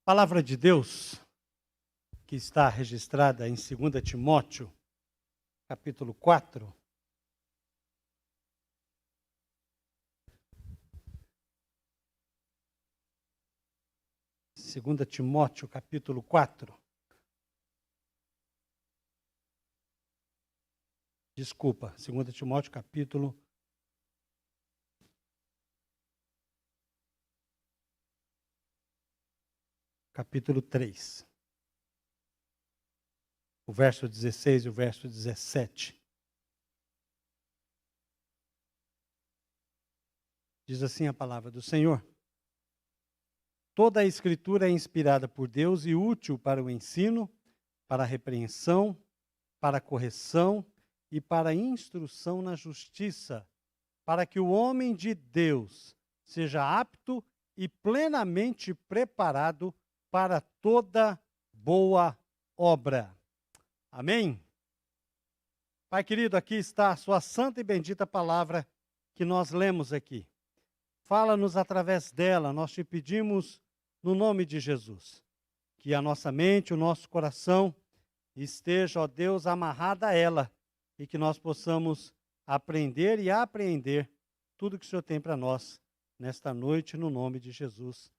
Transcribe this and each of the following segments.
Palavra de Deus, que está registrada em 2 Timóteo, capítulo 4. Segunda Timóteo, capítulo 4. Desculpa, 2 Timóteo, capítulo 3. O verso 16 e o verso 17. Diz assim a palavra do Senhor: toda a Escritura é inspirada por Deus e útil para o ensino, para a repreensão, para a correção e para a instrução na justiça, para que o homem de Deus seja apto e plenamente preparado para toda boa obra. Amém? Pai querido, aqui está a sua santa e bendita palavra que nós lemos aqui. Fala-nos através dela, nós te pedimos no nome de Jesus, que a nossa mente, o nosso coração esteja, ó Deus, amarrada a ela e que nós possamos aprender e apreender tudo que o Senhor tem para nós nesta noite, no nome de Jesus.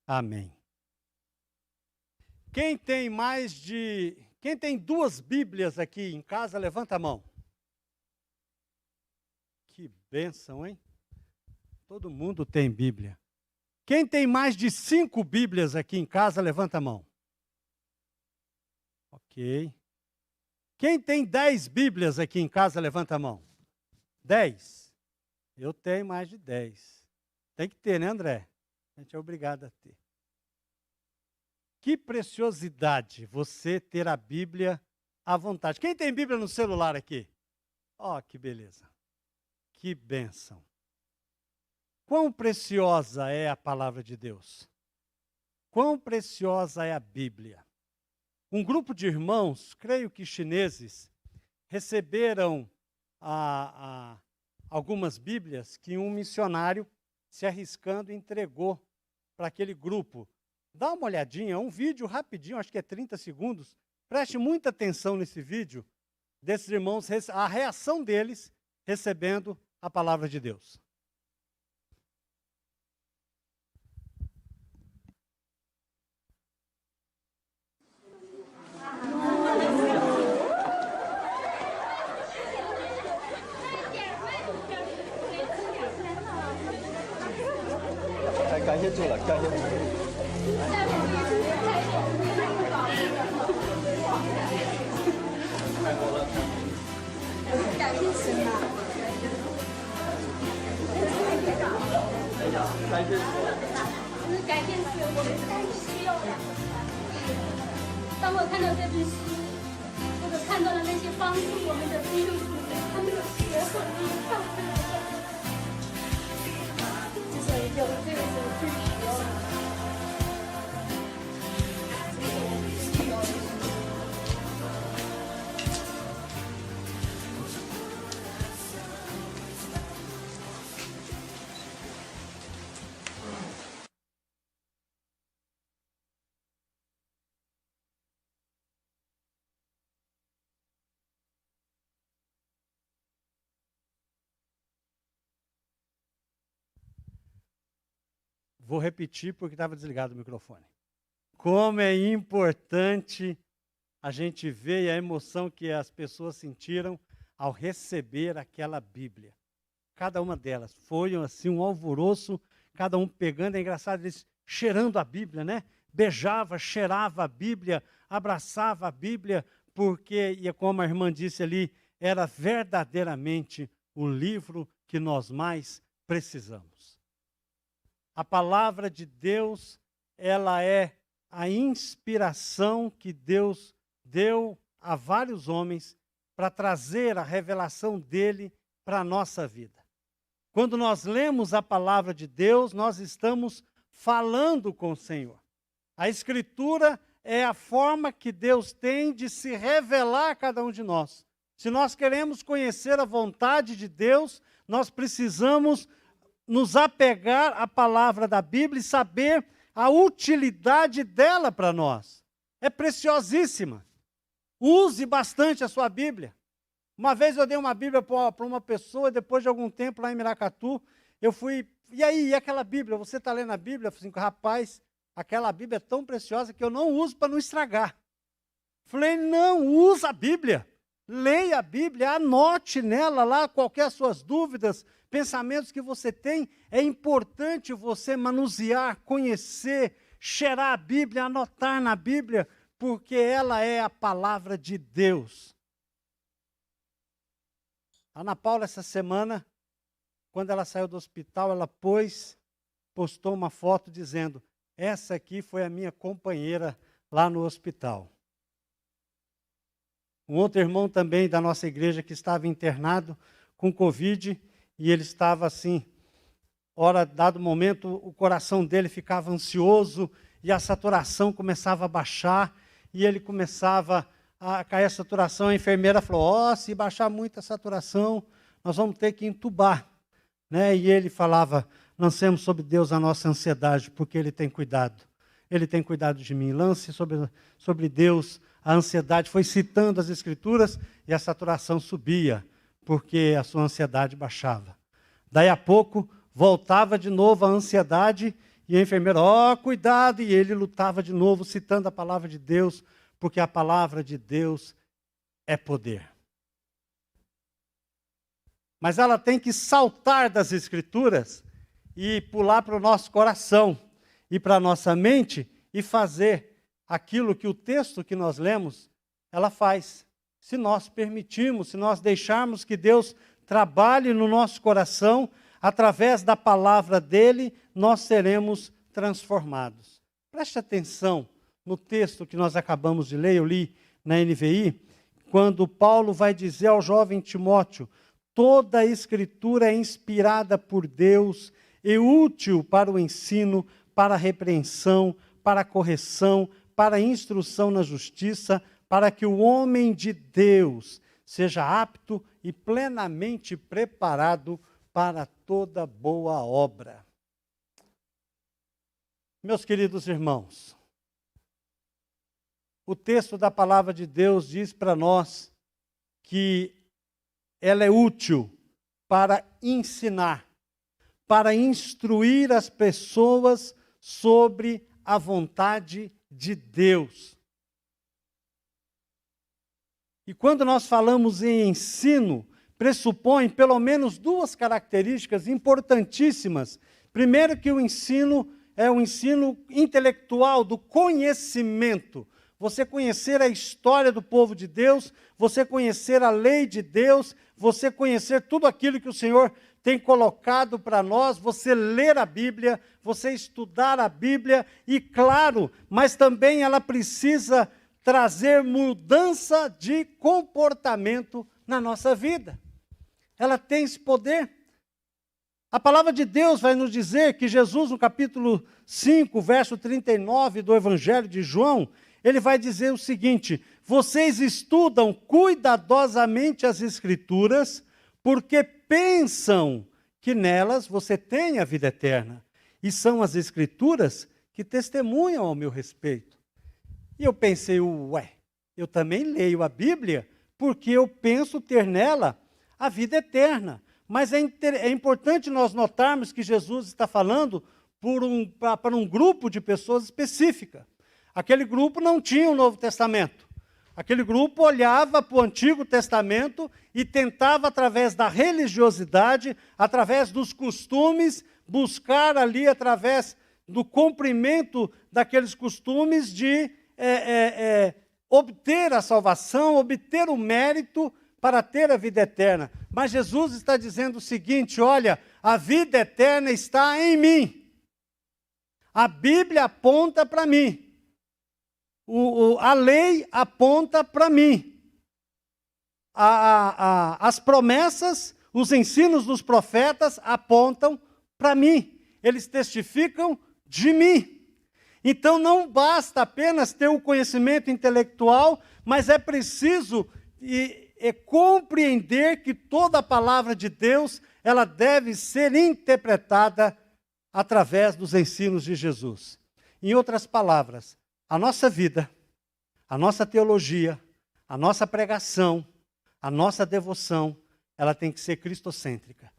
Amém. Quem tem duas Bíblias aqui em casa, levanta a mão. Que bênção, hein? Todo mundo tem Bíblia. Quem tem mais de 5 Bíblias aqui em casa, levanta a mão. Ok. Quem tem 10 Bíblias aqui em casa, levanta a mão. 10. Eu tenho mais de 10. Tem que ter, né, André? A gente é obrigado a ter. Que preciosidade você ter a Bíblia à vontade. Quem tem Bíblia no celular aqui? Ó, que beleza. Que bênção. Quão preciosa é a palavra de Deus. Quão preciosa é a Bíblia. Um grupo de irmãos, creio que chineses, receberam algumas Bíblias que um missionário, se arriscando, entregou para aquele grupo. Dá uma olhadinha, é um vídeo rapidinho, acho que é 30 segundos. Preste muita atenção nesse vídeo desses irmãos, a reação deles recebendo a palavra de Deus.当我看到这本书，或者看到了那些帮助我们的弟兄姊妹，他们的血和力上升了。之所以有了这个时候最需要的，这是我们最需要的。Vou repetir porque estava desligado o microfone. Como é importante a gente ver a emoção que as pessoas sentiram ao receber aquela Bíblia. Cada uma delas foi assim um alvoroço, cada um pegando, é engraçado, eles cheirando a Bíblia, né? Beijava, cheirava a Bíblia, abraçava a Bíblia, porque, e como a irmã disse ali, era verdadeiramente o livro que nós mais precisamos. A palavra de Deus, ela é a inspiração que Deus deu a vários homens para trazer a revelação dele para a nossa vida. Quando nós lemos a palavra de Deus, nós estamos falando com o Senhor. A Escritura é a forma que Deus tem de se revelar a cada um de nós. Se nós queremos conhecer a vontade de Deus, nós precisamos nos apegar à palavra da Bíblia e saber a utilidade dela para nós. É preciosíssima. Use bastante a sua Bíblia. Uma vez eu dei uma Bíblia para uma pessoa, depois de algum tempo lá em Miracatu, eu fui, e aí, e aquela Bíblia? Você está lendo a Bíblia? Eu falei assim, rapaz, aquela Bíblia é tão preciosa que eu não uso para não estragar. Falei, não, usa a Bíblia. Leia a Bíblia, anote nela lá qualquer suas dúvidas, pensamentos que você tem. É importante você manusear, conhecer, cheirar a Bíblia, anotar na Bíblia, porque ela é a palavra de Deus. A Ana Paula, essa semana, quando ela saiu do hospital, ela postou uma foto dizendo, essa aqui foi a minha companheira lá no hospital. Um outro irmão também da nossa igreja que estava internado com Covid, e ele estava assim, dado momento, o coração dele ficava ansioso, e a saturação começava a baixar, e ele começava a cair a saturação. A enfermeira falou, se baixar muito a saturação, nós vamos ter que entubar. Né? E ele falava, lancemos sobre Deus a nossa ansiedade, porque Ele tem cuidado. Ele tem cuidado de mim. Lance sobre Deus a ansiedade. Foi citando as Escrituras e a saturação subia, porque a sua ansiedade baixava. Daí a pouco, voltava de novo a ansiedade e a enfermeira, cuidado, e ele lutava de novo, citando a palavra de Deus, porque a palavra de Deus é poder. Mas ela tem que saltar das Escrituras e pular para o nosso coração e para a nossa mente e fazer aquilo que o texto que nós lemos, ela faz. Se nós permitirmos, se nós deixarmos que Deus trabalhe no nosso coração, através da palavra dele, nós seremos transformados. Preste atenção no texto que nós acabamos de ler, eu li na NVI, quando Paulo vai dizer ao jovem Timóteo, toda a Escritura é inspirada por Deus e útil para o ensino, para a repreensão, para a correção, para a instrução na justiça, para que o homem de Deus seja apto e plenamente preparado para toda boa obra. Meus queridos irmãos, o texto da palavra de Deus diz para nós que ela é útil para ensinar, para instruir as pessoas sobre a vontade de Deus. E quando nós falamos em ensino, pressupõe pelo menos duas características importantíssimas. Primeiro, que o ensino é um ensino intelectual, do conhecimento. Você conhecer a história do povo de Deus, você conhecer a lei de Deus, você conhecer tudo aquilo que o Senhor tem colocado para nós, você ler a Bíblia, você estudar a Bíblia, e claro, mas também ela precisa trazer mudança de comportamento na nossa vida. Ela tem esse poder. A palavra de Deus vai nos dizer que Jesus, no capítulo 5, verso 39 do Evangelho de João, ele vai dizer o seguinte: vocês estudam cuidadosamente as Escrituras, porque pensam que nelas você tem a vida eterna. E são as Escrituras que testemunham ao meu respeito. E eu pensei, eu também leio a Bíblia, porque eu penso ter nela a vida eterna. Mas é importante nós notarmos que Jesus está falando para um grupo de pessoas específica. Aquele grupo não tinha o Novo Testamento. Aquele grupo olhava para o Antigo Testamento e tentava, através da religiosidade, através dos costumes, buscar ali, através do cumprimento daqueles costumes, de obter a salvação, obter o mérito para ter a vida eterna. Mas Jesus está dizendo o seguinte: olha, a vida eterna está em mim. A Bíblia aponta para mim. A lei aponta para mim. As promessas, os ensinos dos profetas apontam para mim. Eles testificam de mim. Então não basta apenas ter o conhecimento intelectual, mas é preciso compreender que toda a palavra de Deus, ela deve ser interpretada através dos ensinos de Jesus. Em outras palavras, a nossa vida, a nossa teologia, a nossa pregação, a nossa devoção, ela tem que ser cristocêntrica.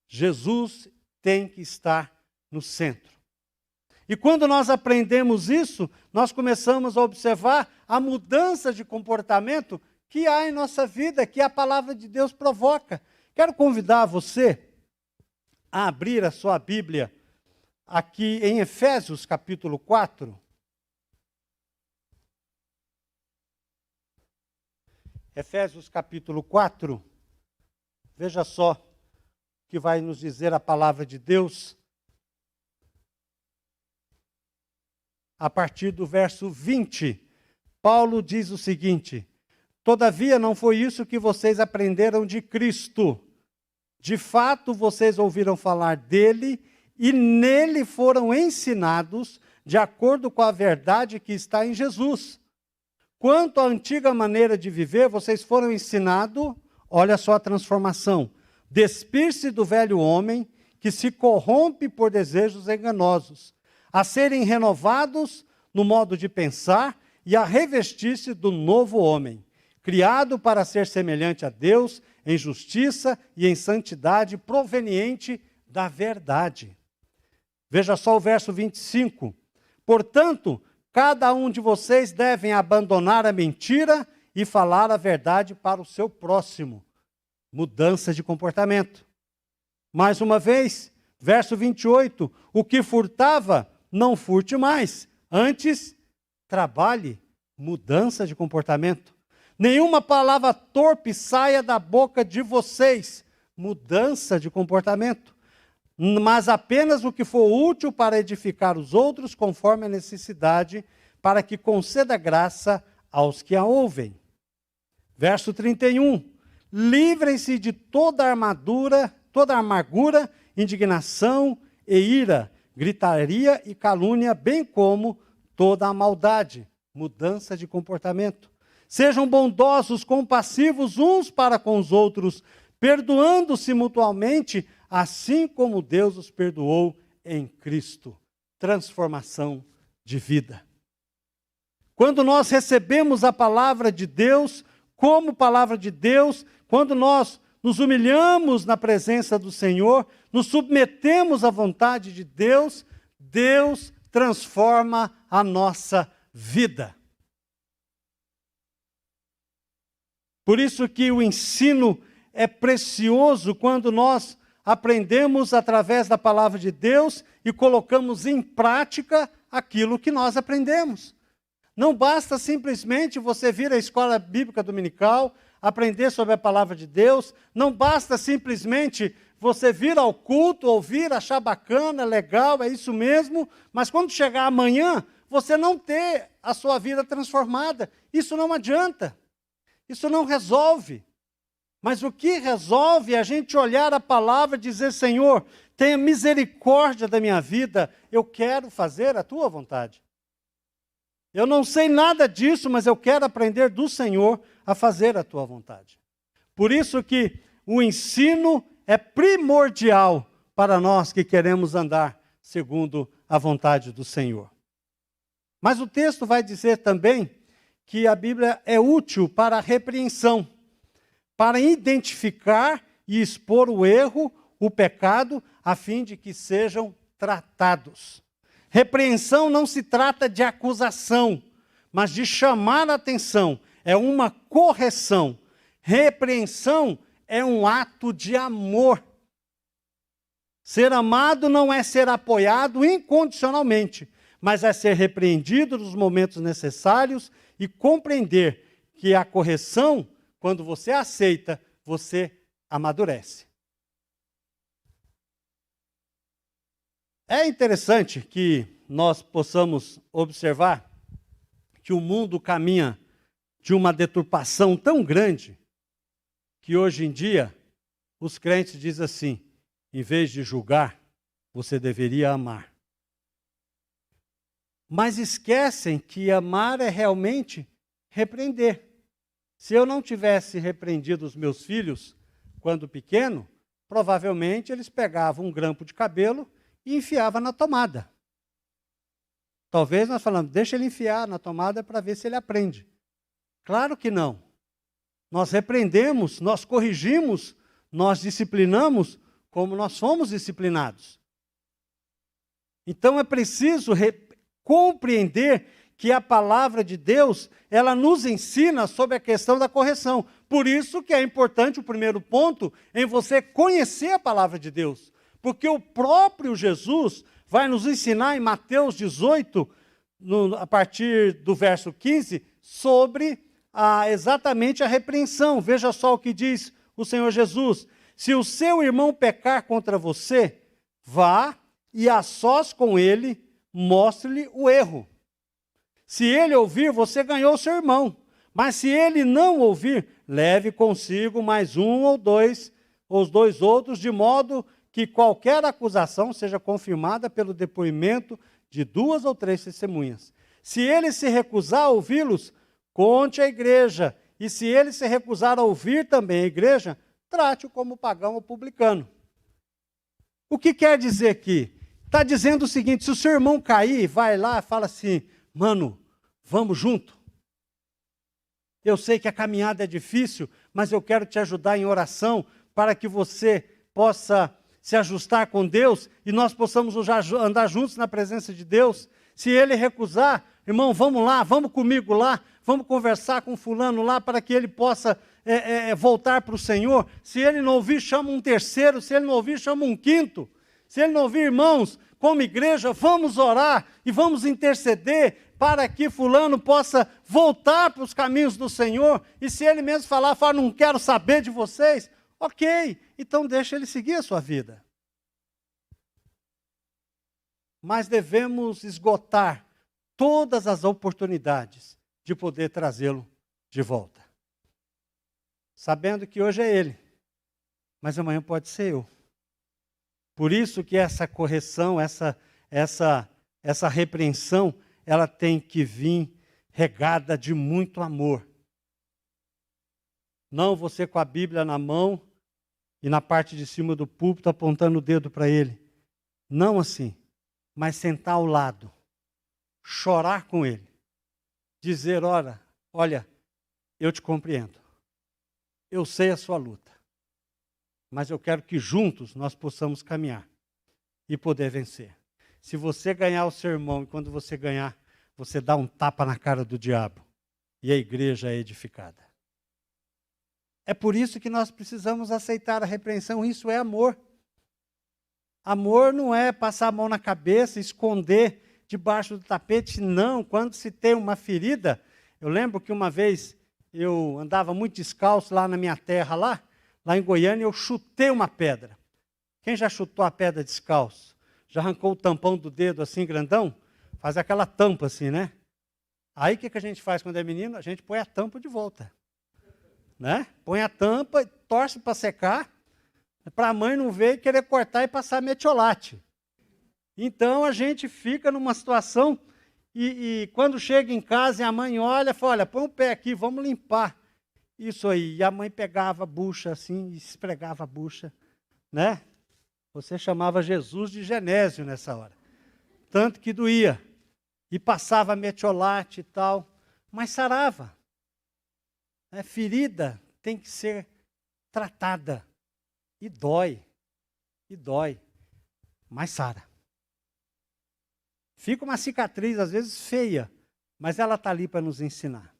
Jesus tem que estar no centro. E quando nós aprendemos isso, nós começamos a observar a mudança de comportamento que há em nossa vida, que a palavra de Deus provoca. Quero convidar você a abrir a sua Bíblia aqui em Efésios capítulo 4. Efésios capítulo 4. Veja só o que vai nos dizer a palavra de Deus. A partir do verso 20, Paulo diz o seguinte: todavia não foi isso que vocês aprenderam de Cristo. De fato, vocês ouviram falar dele e nele foram ensinados de acordo com a verdade que está em Jesus. Quanto à antiga maneira de viver, vocês foram ensinados, olha só a transformação, despir-se do velho homem que se corrompe por desejos enganosos, a serem renovados no modo de pensar e a revestir-se do novo homem, criado para ser semelhante a Deus em justiça e em santidade proveniente da verdade. Veja só o verso 25. Portanto, cada um de vocês deve abandonar a mentira e falar a verdade para o seu próximo. Mudança de comportamento. Mais uma vez, verso 28. O que furtava, não furte mais. Antes, trabalhe. Mudança de comportamento. Nenhuma palavra torpe saia da boca de vocês. Mudança de comportamento. Mas apenas o que for útil para edificar os outros, conforme a necessidade, para que conceda graça aos que a ouvem. Verso 31. Livrem-se de toda amargura, indignação e ira, gritaria e calúnia, bem como toda a maldade. Mudança de comportamento. Sejam bondosos, compassivos uns para com os outros, perdoando-se mutuamente, assim como Deus os perdoou em Cristo. Transformação de vida. Quando nós recebemos a palavra de Deus, como palavra de Deus, quando nós nos humilhamos na presença do Senhor, nos submetemos à vontade de Deus, Deus transforma a nossa vida. Por isso que o ensino é precioso quando nós aprendemos através da palavra de Deus e colocamos em prática aquilo que nós aprendemos. Não basta simplesmente você vir à escola bíblica dominical, aprender sobre a palavra de Deus, não basta simplesmente você vir ao culto, ouvir, achar bacana, legal, é isso mesmo, mas quando chegar amanhã, você não ter a sua vida transformada. Isso não adianta, isso não resolve. Mas o que resolve é a gente olhar a palavra e dizer: Senhor, tenha misericórdia da minha vida, eu quero fazer a tua vontade. Eu não sei nada disso, mas eu quero aprender do Senhor a fazer a tua vontade. Por isso que o ensino é primordial para nós que queremos andar segundo a vontade do Senhor. Mas o texto vai dizer também que a Bíblia é útil para a repreensão, para identificar e expor o erro, o pecado, a fim de que sejam tratados. Repreensão não se trata de acusação, mas de chamar a atenção, é uma correção. Repreensão é um ato de amor. Ser amado não é ser apoiado incondicionalmente, mas é ser repreendido nos momentos necessários e compreender que a correção, quando você aceita, você amadurece. É interessante que nós possamos observar que o mundo caminha de uma deturpação tão grande que hoje em dia os crentes dizem assim: em vez de julgar, você deveria amar. Mas esquecem que amar é realmente repreender. Se eu não tivesse repreendido os meus filhos quando pequeno, provavelmente eles pegavam um grampo de cabelo e enfiavam na tomada. Talvez nós falamos, deixa ele enfiar na tomada para ver se ele aprende. Claro que não. Nós repreendemos, nós corrigimos, nós disciplinamos como nós fomos disciplinados. Então é preciso compreender que a palavra de Deus, ela nos ensina sobre a questão da correção. Por isso que é importante o primeiro ponto em você conhecer a palavra de Deus. Porque o próprio Jesus vai nos ensinar em Mateus 18, a partir do verso 15, sobre exatamente a repreensão. Veja só o que diz o Senhor Jesus. Se o seu irmão pecar contra você, vá e a sós com ele, mostre-lhe o erro. Se ele ouvir, você ganhou o seu irmão. Mas se ele não ouvir, leve consigo mais um ou dois, ou os dois outros, de modo que qualquer acusação seja confirmada pelo depoimento de 2 ou 3 testemunhas. Se ele se recusar a ouvi-los, conte à igreja. E se ele se recusar a ouvir também a igreja, trate-o como pagão ou publicano. O que quer dizer aqui? Está dizendo o seguinte, se o seu irmão cair, vai lá e fala assim, mano, vamos junto. Eu sei que a caminhada é difícil, mas eu quero te ajudar em oração para que você possa se ajustar com Deus e nós possamos andar juntos na presença de Deus. Se ele recusar, irmão, vamos lá, vamos comigo lá, vamos conversar com fulano lá para que ele possa voltar para o Senhor. Se ele não ouvir, chama um terceiro, se ele não ouvir, chama um quinto. Se ele não ouvir, irmãos, como igreja, vamos orar e vamos interceder para que fulano possa voltar para os caminhos do Senhor. E se ele mesmo falar, não quero saber de vocês, ok, então deixa ele seguir a sua vida. Mas devemos esgotar todas as oportunidades de poder trazê-lo de volta. Sabendo que hoje é ele, mas amanhã pode ser eu. Por isso que essa correção, essa repreensão, ela tem que vir regada de muito amor. Não você com a Bíblia na mão e na parte de cima do púlpito apontando o dedo para ele. Não assim, mas sentar ao lado, chorar com ele, dizer, olha, eu te compreendo, eu sei a sua luta, mas eu quero que juntos nós possamos caminhar e poder vencer. Se você ganhar o seu irmão e quando você ganhar, você dá um tapa na cara do diabo e a igreja é edificada. É por isso que nós precisamos aceitar a repreensão, isso é amor. Amor não é passar a mão na cabeça, esconder debaixo do tapete, não. Quando se tem uma ferida, eu lembro que uma vez eu andava muito descalço lá na minha terra, lá em Goiânia, eu chutei uma pedra. Quem já chutou a pedra descalço? Já arrancou o tampão do dedo assim, grandão? Faz aquela tampa assim, né? Aí o que a gente faz quando é menino? A gente põe a tampa de volta. Né? Põe a tampa, torce para secar, para a mãe não ver e querer cortar e passar metiolate. Então a gente fica numa situação e quando chega em casa e a mãe olha, fala, olha, põe o pé aqui, vamos limpar. Isso aí. E a mãe pegava a bucha assim, e esfregava a bucha, né? Você chamava Jesus de Genésio nessa hora. Tanto que doía. E passava metiolate e tal, mas sarava. Ferida tem que ser tratada. E dói, mas sara. Fica uma cicatriz, às vezes feia, mas ela está ali para nos ensinar.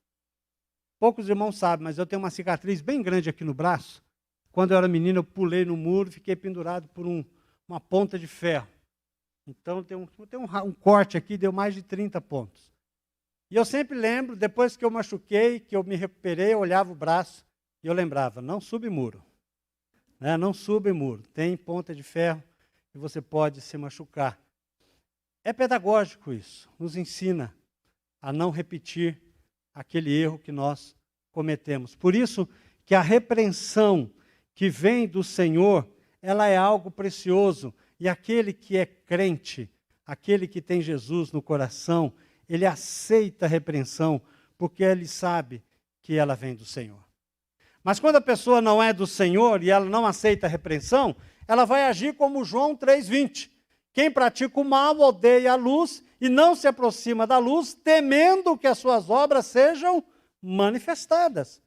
Poucos irmãos sabem, mas eu tenho uma cicatriz bem grande aqui no braço. Quando eu era menino, eu pulei no muro e fiquei pendurado por uma ponta de ferro. Então, tem um corte aqui, deu mais de 30 pontos. E eu sempre lembro, depois que eu machuquei, que eu me recuperei, eu olhava o braço e eu lembrava, não sube muro. Né? Não sube muro. Tem ponta de ferro e você pode se machucar. É pedagógico isso. Nos ensina a não repetir aquele erro que nós cometemos. Por isso que a repreensão que vem do Senhor, ela é algo precioso. E aquele que é crente, aquele que tem Jesus no coração, ele aceita a repreensão, porque ele sabe que ela vem do Senhor. Mas quando a pessoa não é do Senhor e ela não aceita a repreensão, ela vai agir como João 3,20. Quem pratica o mal odeia a luz e não se aproxima da luz, temendo que as suas obras sejam manifestadas.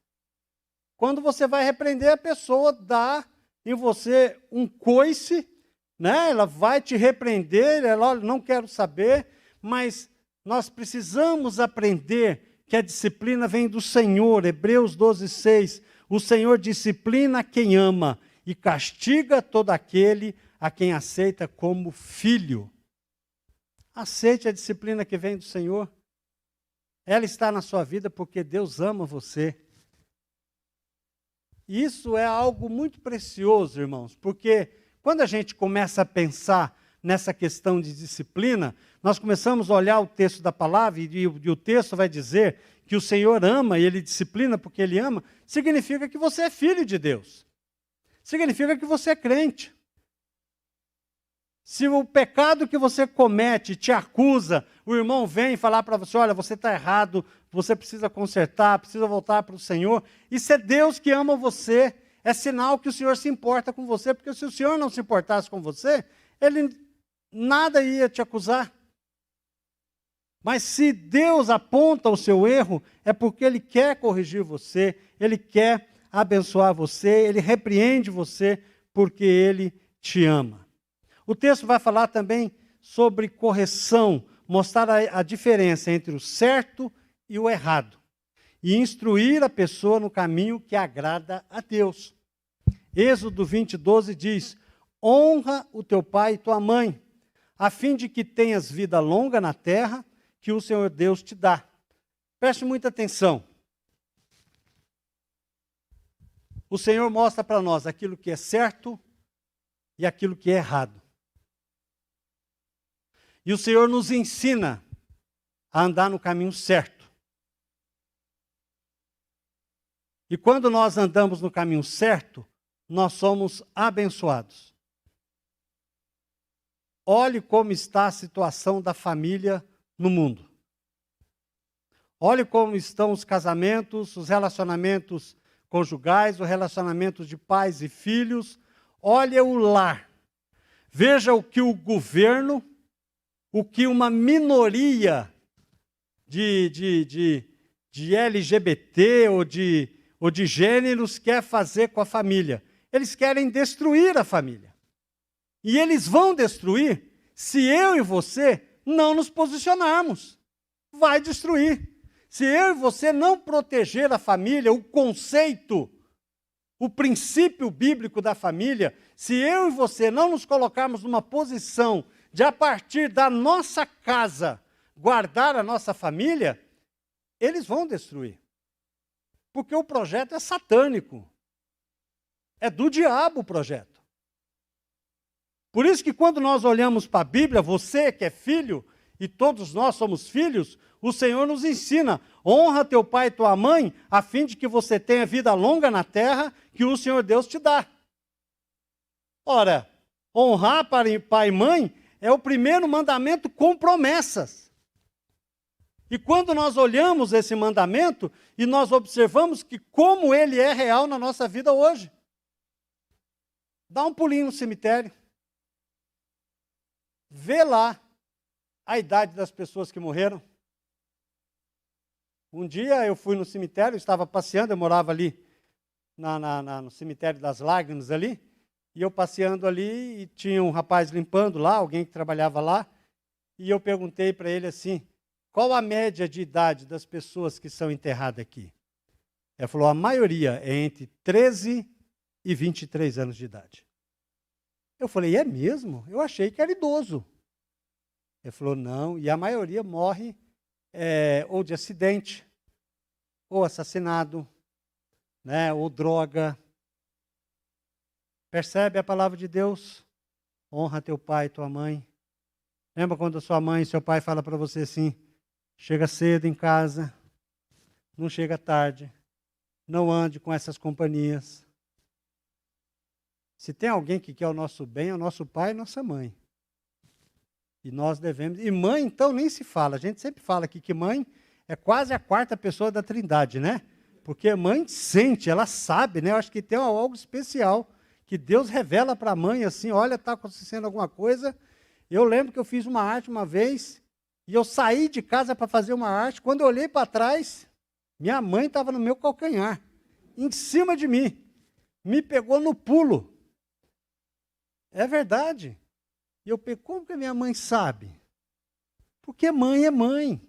Quando você vai repreender, a pessoa dá em você um coice, né? Ela vai te repreender, ela, olha, não quero saber, mas nós precisamos aprender que a disciplina vem do Senhor. Hebreus 12:6. O Senhor disciplina quem ama e castiga todo aquele a quem aceita como filho. Aceite a disciplina que vem do Senhor. Ela está na sua vida porque Deus ama você. Isso é algo muito precioso, irmãos, porque quando a gente começa a pensar nessa questão de disciplina, nós começamos a olhar o texto da palavra e o texto vai dizer que o Senhor ama e Ele disciplina porque Ele ama, significa que você é filho de Deus. Significa que você é crente. Se o pecado que você comete te acusa, o irmão vem falar para você, olha, você está errado, você precisa consertar, precisa voltar para o Senhor. Isso é Deus que ama você, é sinal que o Senhor se importa com você, porque se o Senhor não se importasse com você, Ele nada ia te acusar. Mas se Deus aponta o seu erro, é porque Ele quer corrigir você, Ele quer abençoar você, Ele repreende você, porque Ele te ama. O texto vai falar também sobre correção, mostrar a diferença entre o certo e o errado, e instruir a pessoa no caminho que agrada a Deus. Êxodo 20:12 diz, honra o teu pai e tua mãe, a fim de que tenhas vida longa na terra que o Senhor Deus te dá. Preste muita atenção. O Senhor mostra para nós aquilo que é certo e aquilo que é errado. E o Senhor nos ensina a andar no caminho certo. E quando nós andamos no caminho certo, nós somos abençoados. Olhe como está a situação da família no mundo. Olhe como estão os casamentos, os relacionamentos conjugais, os relacionamentos de pais e filhos. Olhe o lar. Veja o que o governo, o que uma minoria de LGBT ou de gêneros quer fazer com a família. Eles querem destruir a família. E eles vão destruir se eu e você não nos posicionarmos. Vai destruir. Se eu e você não proteger a família, o conceito, o princípio bíblico da família, se eu e você não nos colocarmos numa posição de, a partir da nossa casa, guardar a nossa família, eles vão destruir. Porque o projeto é satânico. É do diabo o projeto. Por isso que quando nós olhamos para a Bíblia, você que é filho, e todos nós somos filhos, o Senhor nos ensina, honra teu pai e tua mãe, a fim de que você tenha vida longa na terra, que o Senhor Deus te dá. Ora, honrar pai e mãe é o primeiro mandamento com promessas. E quando nós olhamos esse mandamento, e nós observamos que como ele é real na nossa vida hoje. Dá um pulinho no cemitério. Vê lá a idade das pessoas que morreram. Um dia eu fui no cemitério, estava passeando, eu morava ali no cemitério das Lágrimas ali, e eu passeando ali e tinha um rapaz limpando lá, alguém que trabalhava lá, e eu perguntei para ele assim, qual a média de idade das pessoas que são enterradas aqui? Ele falou, a maioria é entre 13 e 23 anos de idade. Eu falei, é mesmo? Eu achei que era idoso. Ele falou, não, e a maioria morre ou de acidente, ou assassinado, né, ou droga. Percebe a palavra de Deus? Honra teu pai e tua mãe. Lembra quando a sua mãe e seu pai falam para você assim, chega cedo em casa, não chega tarde, não ande com essas companhias. Se tem alguém que quer o nosso bem, é o nosso pai e nossa mãe. E nós devemos... E mãe, então, nem se fala. A gente sempre fala aqui que mãe é quase a quarta pessoa da Trindade, né? Porque mãe sente, ela sabe, né? Eu acho que tem algo especial que Deus revela para a mãe, assim, olha, está acontecendo alguma coisa. Eu lembro que eu fiz uma arte uma vez E eu saí de casa para fazer uma arte. Quando eu olhei para trás, minha mãe estava no meu calcanhar, em cima de mim. Me pegou no pulo. É verdade. E eu pensei, como que a minha mãe sabe? Porque mãe é mãe.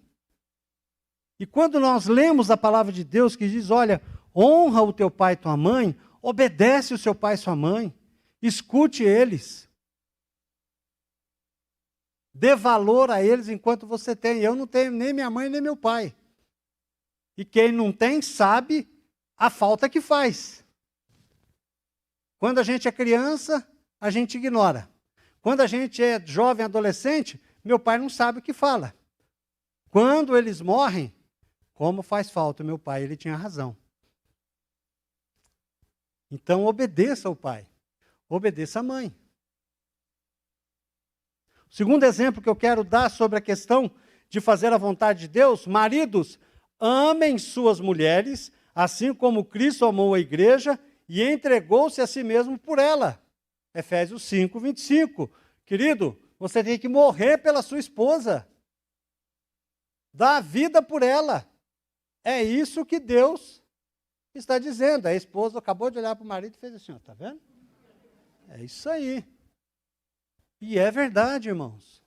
E quando nós lemos a palavra de Deus que diz, olha, honra o teu pai e tua mãe, obedece o seu pai e sua mãe, escute eles. Dê valor a eles enquanto você tem. Eu não tenho nem minha mãe nem meu pai. E quem não tem sabe a falta que faz. Quando a gente é criança, a gente ignora. Quando a gente é jovem, adolescente, meu pai não sabe o que fala. Quando eles morrem, como faz falta meu pai, ele tinha razão. Então obedeça ao pai, obedeça à mãe. O segundo exemplo que eu quero dar sobre a questão de fazer a vontade de Deus, maridos, amem suas mulheres, assim como Cristo amou a igreja e entregou-se a si mesmo por ela. Efésios 5, 25. Querido, você tem que morrer pela sua esposa. Dar a vida por ela. É isso que Deus está dizendo. A esposa acabou de olhar para o marido e fez assim, está vendo? É isso aí. E é verdade, irmãos.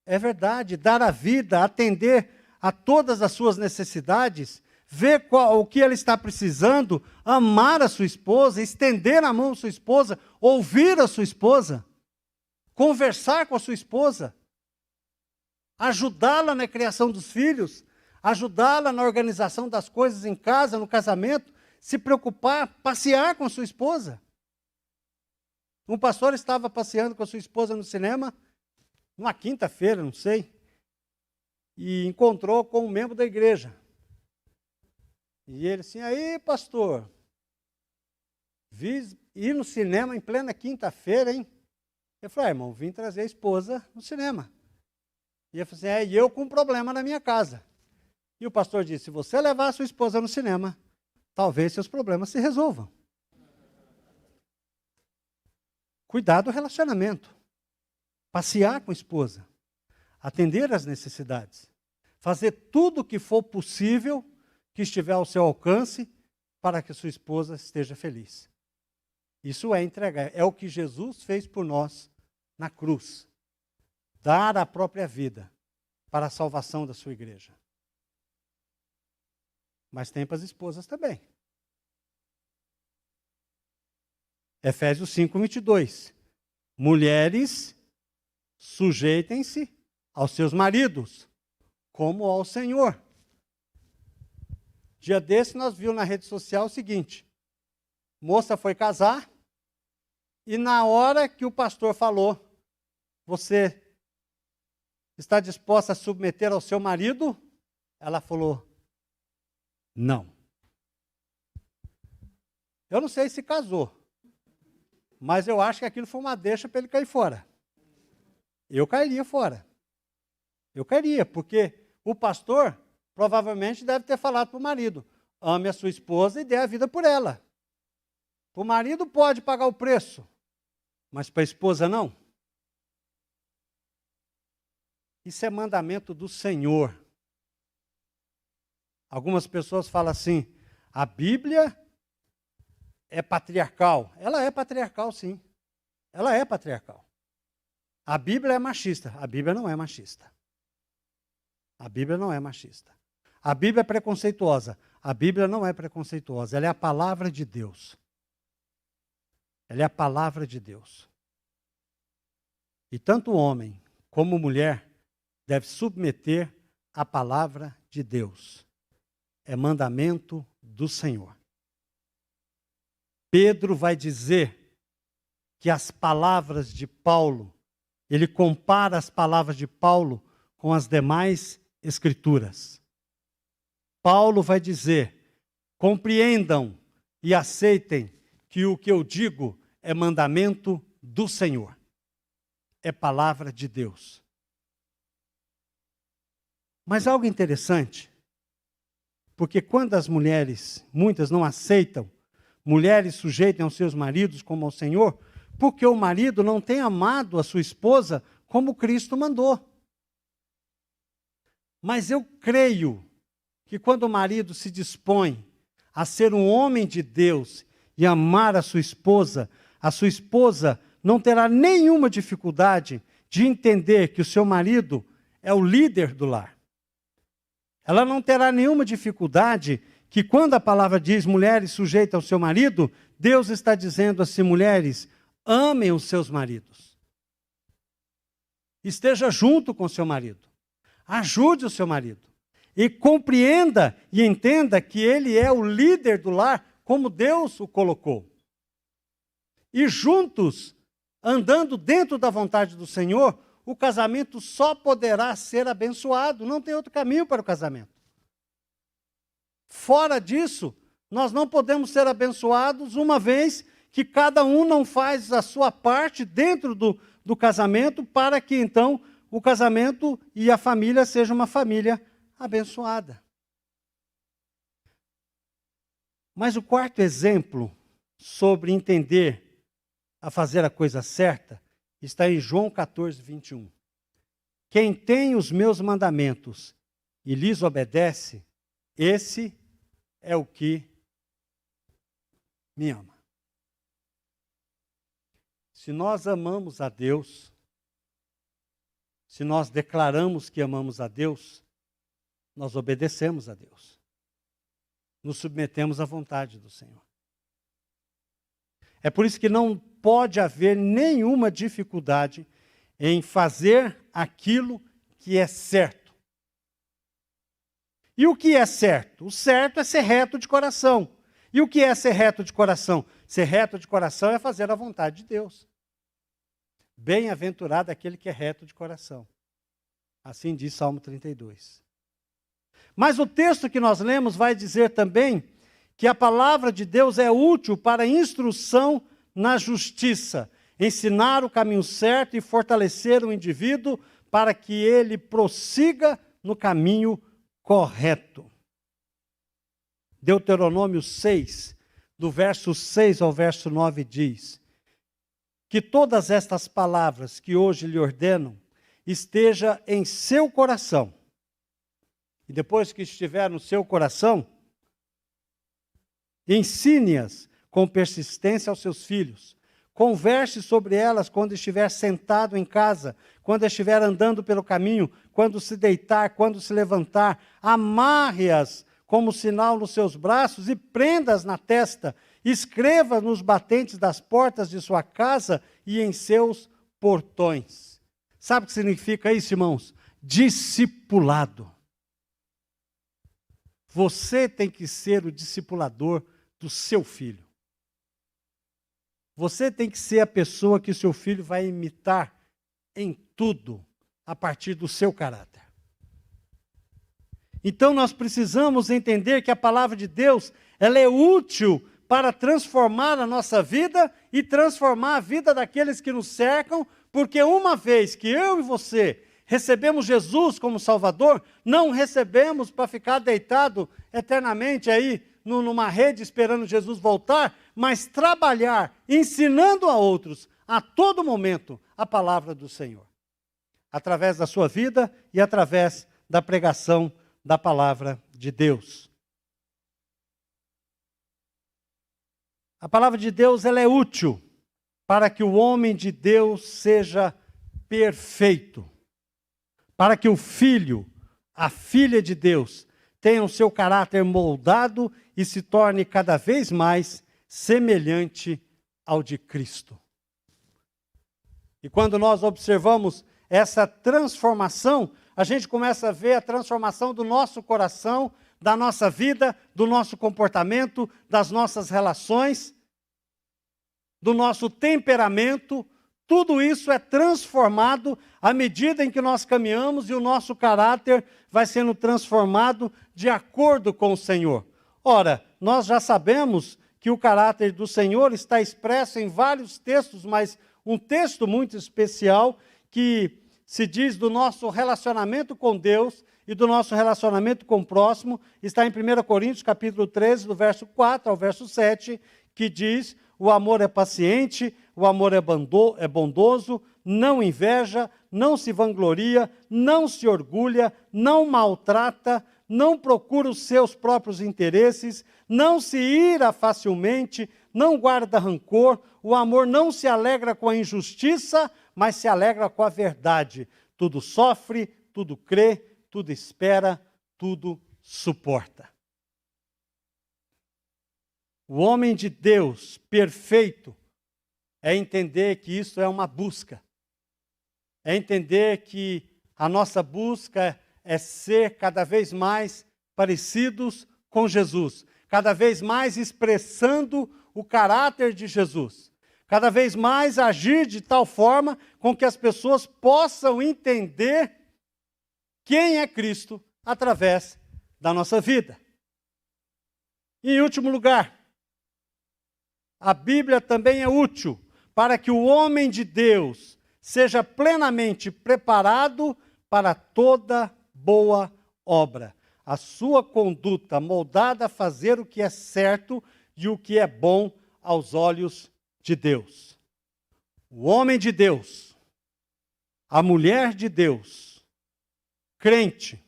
É verdade. Dar a vida, atender a todas as suas necessidades, ver o que ela está precisando, amar a sua esposa, estender a mão à sua esposa, ouvir a sua esposa, conversar com a sua esposa, ajudá-la na criação dos filhos, ajudá-la na organização das coisas em casa, no casamento, se preocupar, passear com a sua esposa. Um pastor estava passeando com a sua esposa no cinema, numa quinta-feira, não sei, e encontrou com um membro da igreja. E ele assim, aí pastor, vi ir no cinema em plena quinta-feira, hein? Eu falei, irmão, vim trazer a esposa no cinema. E ele falou assim, e eu com um problema na minha casa. E o pastor disse, se você levar a sua esposa no cinema, talvez seus problemas se resolvam. Cuidar do relacionamento. Passear com a esposa. Atender às necessidades. Fazer tudo o que for possível, que estiver ao seu alcance, para que a sua esposa esteja feliz. Isso é entregar. É o que Jesus fez por nós na cruz. Dar a própria vida para a salvação da sua igreja. Mas tem para as esposas também. Efésios 5, 22. Mulheres, sujeitem-se aos seus maridos, como ao Senhor. Dia desse nós vimos na rede social o seguinte, moça foi casar, e na hora que o pastor falou, você está disposta a submeter ao seu marido? Ela falou, não. Eu não sei se casou, mas eu acho que aquilo foi uma deixa para ele cair fora. Eu cairia fora. Eu cairia, porque o pastor provavelmente deve ter falado para o marido, ame a sua esposa e dê a vida por ela. O marido pode pagar o preço, mas para a esposa não. Isso é mandamento do Senhor. Algumas pessoas falam assim, a Bíblia é patriarcal. Ela é patriarcal, sim. Ela é patriarcal. A Bíblia é machista. A Bíblia não é machista. A Bíblia não é machista. A Bíblia é preconceituosa. A Bíblia não é preconceituosa. Ela é a palavra de Deus. Ela é a palavra de Deus. E tanto homem como mulher deve submeter à palavra de Deus. É mandamento do Senhor. Pedro vai dizer que as palavras de Paulo, ele compara as palavras de Paulo com as demais escrituras. Paulo vai dizer, compreendam e aceitem que o que eu digo é mandamento do Senhor. É palavra de Deus. Mas algo interessante, porque quando as mulheres, muitas não aceitam, mulheres sujeitem aos seus maridos como ao Senhor, porque o marido não tem amado a sua esposa como Cristo mandou. Mas eu creio que quando o marido se dispõe a ser um homem de Deus e amar a sua esposa não terá nenhuma dificuldade de entender que o seu marido é o líder do lar. Ela não terá nenhuma dificuldade que quando a palavra diz mulheres sujeitas ao seu marido, Deus está dizendo assim, mulheres, amem os seus maridos. Esteja junto com o seu marido. Ajude o seu marido. E compreenda e entenda que ele é o líder do lar, como Deus o colocou. E juntos, andando dentro da vontade do Senhor, o casamento só poderá ser abençoado. Não tem outro caminho para o casamento. Fora disso, nós não podemos ser abençoados uma vez que cada um não faz a sua parte dentro do casamento para que então o casamento e a família seja uma família abençoada. Mas o quarto exemplo sobre entender a fazer a coisa certa está em João 14, 21. Quem tem os meus mandamentos e lhes obedece, esse é o que me ama. Se nós amamos a Deus, se nós declaramos que amamos a Deus, nós obedecemos a Deus. Nos submetemos à vontade do Senhor. É por isso que não pode haver nenhuma dificuldade em fazer aquilo que é certo. E o que é certo? O certo é ser reto de coração. E o que é ser reto de coração? Ser reto de coração é fazer a vontade de Deus. Bem-aventurado aquele que é reto de coração. Assim diz Salmo 32. Mas o texto que nós lemos vai dizer também que a palavra de Deus é útil para instrução na justiça, ensinar o caminho certo e fortalecer o indivíduo para que ele prossiga no caminho correto. Deuteronômio 6, do verso 6 ao verso 9 diz: que todas estas palavras que hoje lhe ordeno esteja em seu coração. E depois que estiver no seu coração, ensine-as com persistência aos seus filhos. Converse sobre elas quando estiver sentado em casa, quando estiver andando pelo caminho, quando se deitar, quando se levantar. Amarre-as como sinal nos seus braços e prenda-as na testa. Escreva nos batentes das portas de sua casa e em seus portões. Sabe o que significa isso, irmãos? Discipulado. Você tem que ser o discipulador do seu filho. Você tem que ser a pessoa que o seu filho vai imitar em tudo, a partir do seu caráter. Então nós precisamos entender que a palavra de Deus, ela é útil para transformar a nossa vida e transformar a vida daqueles que nos cercam, porque uma vez que eu e você recebemos Jesus como Salvador, não recebemos para ficar deitado eternamente aí numa rede esperando Jesus voltar, mas trabalhar ensinando a outros a todo momento a palavra do Senhor. Através da sua vida e através da pregação da palavra de Deus. A palavra de Deus, ela é útil para que o homem de Deus seja perfeito. Para que o filho, a filha de Deus, tenha o seu caráter moldado e se torne cada vez mais semelhante ao de Cristo. E quando nós observamos essa transformação, a gente começa a ver a transformação do nosso coração, da nossa vida, do nosso comportamento, das nossas relações, do nosso temperamento. Tudo isso é transformado à medida em que nós caminhamos e o nosso caráter vai sendo transformado de acordo com o Senhor. Ora, nós já sabemos que o caráter do Senhor está expresso em vários textos, mas um texto muito especial que se diz do nosso relacionamento com Deus e do nosso relacionamento com o próximo, está em 1 Coríntios, capítulo 13, do verso 4 ao verso 7, que diz: o amor é paciente, o amor é bondoso, não inveja, não se vangloria, não se orgulha, não maltrata, não procura os seus próprios interesses, não se ira facilmente, não guarda rancor, o amor não se alegra com a injustiça, mas se alegra com a verdade. Tudo sofre, tudo crê, tudo espera, tudo suporta. O homem de Deus perfeito é entender que isso é uma busca. É entender que a nossa busca é ser cada vez mais parecidos com Jesus. Cada vez mais expressando o caráter de Jesus. Cada vez mais agir de tal forma com que as pessoas possam entender quem é Cristo através da nossa vida. E, em último lugar, a Bíblia também é útil para que o homem de Deus seja plenamente preparado para toda boa obra. A sua conduta moldada a fazer o que é certo e o que é bom aos olhos de Deus. O homem de Deus, a mulher de Deus, crente,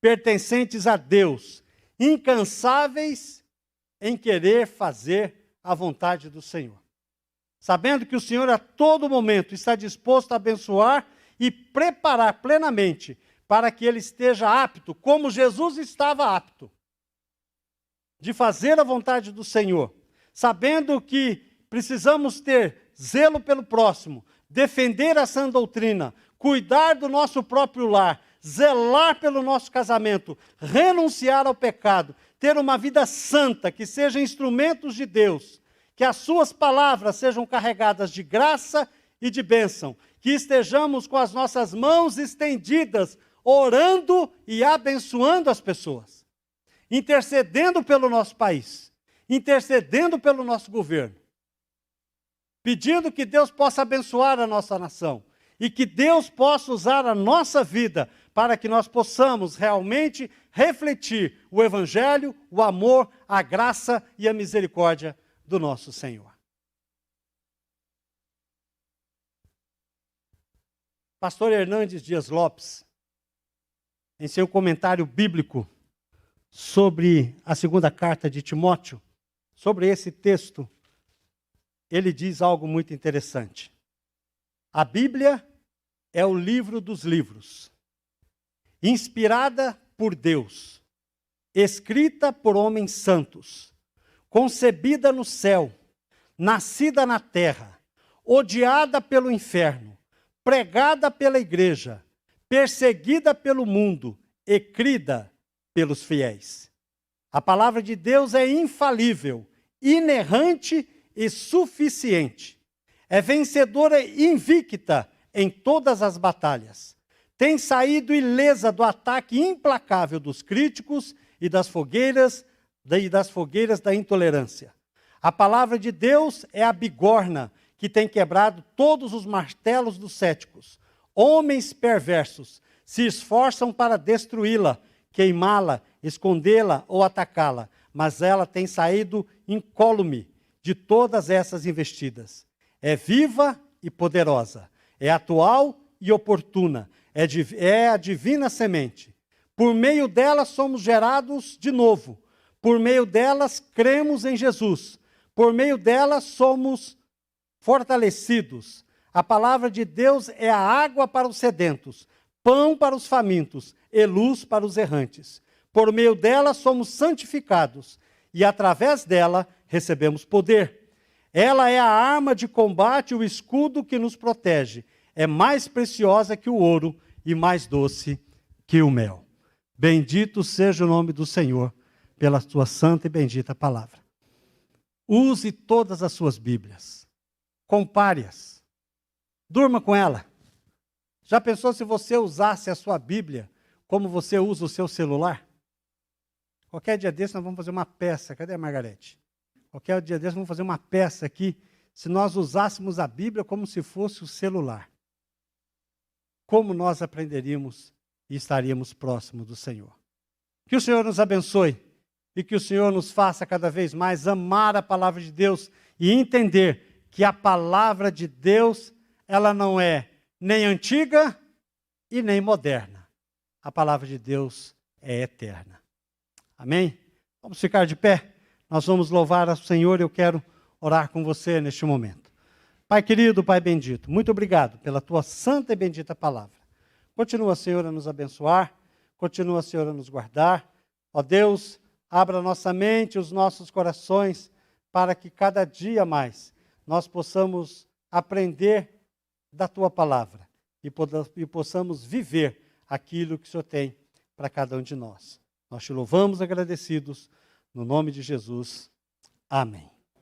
pertencentes a Deus, incansáveis em querer fazer a vontade do Senhor. Sabendo que o Senhor a todo momento está disposto a abençoar e preparar plenamente para que ele esteja apto, como Jesus estava apto, de fazer a vontade do Senhor. Sabendo que precisamos ter zelo pelo próximo, defender a sã doutrina, cuidar do nosso próprio lar, zelar pelo nosso casamento, renunciar ao pecado, ter uma vida santa, que seja instrumentos de Deus, que as suas palavras sejam carregadas de graça e de bênção, que estejamos com as nossas mãos estendidas, orando e abençoando as pessoas, intercedendo pelo nosso país, intercedendo pelo nosso governo, pedindo que Deus possa abençoar a nossa nação e que Deus possa usar a nossa vida para que nós possamos realmente refletir o Evangelho, o amor, a graça e a misericórdia do nosso Senhor. Pastor Hernandes Dias Lopes, em seu comentário bíblico sobre a segunda carta de Timóteo, sobre esse texto, ele diz algo muito interessante. A Bíblia é o livro dos livros, inspirada por Deus, escrita por homens santos, concebida no céu, nascida na terra, odiada pelo inferno, pregada pela igreja, perseguida pelo mundo e crida pelos fiéis. A palavra de Deus é infalível, inerrante e suficiente. É vencedora e invicta em todas as batalhas. Tem saído ilesa do ataque implacável dos críticos e das fogueiras da intolerância. A palavra de Deus é a bigorna que tem quebrado todos os martelos dos céticos. Homens perversos se esforçam para destruí-la, queimá-la, escondê-la ou atacá-la, mas ela tem saído incólume de todas essas investidas. É viva e poderosa, é atual e oportuna, é a divina semente. Por meio dela somos gerados de novo, por meio delas cremos em Jesus, por meio delas somos fortalecidos. A palavra de Deus é a água para os sedentos, pão para os famintos e luz para os errantes. Por meio dela somos santificados e através dela recebemos poder. Ela é a arma de combate, o escudo que nos protege. É mais preciosa que o ouro e mais doce que o mel. Bendito seja o nome do Senhor pela sua santa e bendita palavra. Use todas as suas Bíblias. Compare-as. Durma com ela. Já pensou se você usasse a sua Bíblia como você usa o seu celular? Qualquer dia desse nós vamos fazer uma peça. Cadê a Margarete? Qualquer dia desse vamos fazer uma peça aqui, se nós usássemos a Bíblia como se fosse o celular. Como nós aprenderíamos e estaríamos próximos do Senhor. Que o Senhor nos abençoe e que o Senhor nos faça cada vez mais amar a palavra de Deus e entender que a palavra de Deus, ela não é nem antiga e nem moderna. A palavra de Deus é eterna. Amém? Vamos ficar de pé? Nós vamos louvar ao Senhor e eu quero orar com você neste momento. Pai querido, Pai bendito, muito obrigado pela tua santa e bendita palavra. Continua, Senhor, a nos abençoar, continua, Senhor, a nos guardar. Ó Deus, abra a nossa mente, os nossos corações, para que cada dia mais nós possamos aprender da tua palavra e possamos viver aquilo que o Senhor tem para cada um de nós. Nós te louvamos agradecidos, no nome de Jesus. Amém.